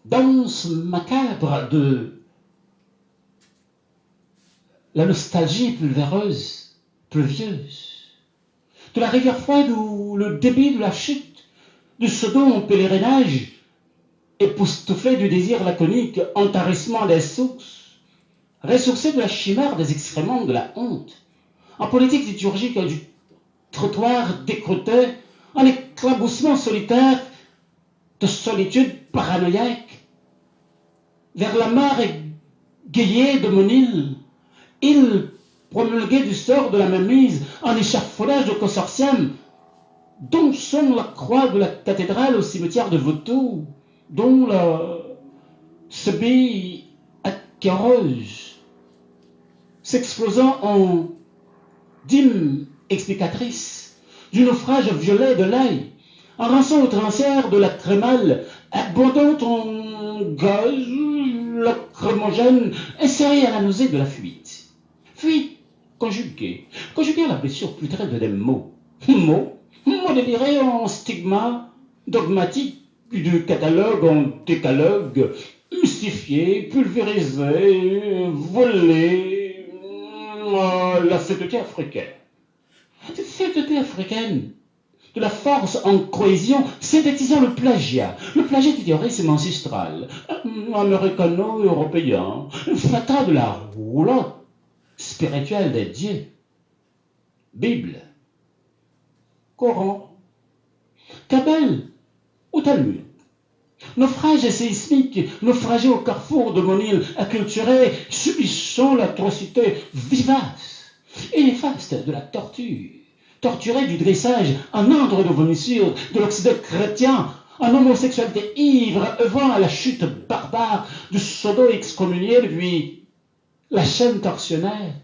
danse macabre de la nostalgie pulvéreuse, pluvieuse, de la rivière froide où le débit de la chute du Sodom en pèlerinage, époustouflé du désir laconique, entarissement des sources, ressourcé de la chimère des excréments de la honte, en politique liturgique du trottoir décroté, en éclaboussement solitaire de solitude paranoïaque, vers la mare égayée de mon île promulguée du sort de la mainmise, en échafaudage de consortium, dont sonne la croix de la cathédrale au cimetière de Vautour, dont la sebille aquereuse, s'explosant en dîme explicatrice du naufrage violet de l'œil, en rançon outrancière de la crémale, abondante en gaz lacrymogène, insérée à la nausée de la fuite. Fuite conjuguée à la blessure putride des mots. Mots délirés en stigma dogmatique du catalogue en décalogue, mystifiés, pulvérisés, volés, la sainteté africaine. Cette sainteté africaine de la force en cohésion, synthétisant le plagiat du théorisme ancestral, américano-européen, fata de la roulotte spirituelle des dieux. Bible, Coran, Kabbale ou Talmud. Naufrage séismique, naufragé au carrefour de mon île acculturée, subissant l'atrocité vivace et néfaste de la torture. Torturé du dressage, en ordre de vomissure de l'Occident chrétien, en homosexualité ivre, œuvrant à la chute barbare du pseudo excommunié depuis la chaîne torsionnaire,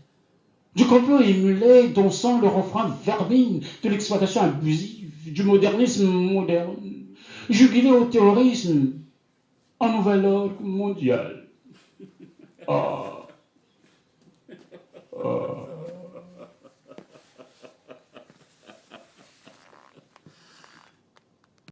du complot émulé dont sent le refrain vermine de l'exploitation abusive, du modernisme moderne, jubilé au théorisme en nouvel ordre mondial. Oh.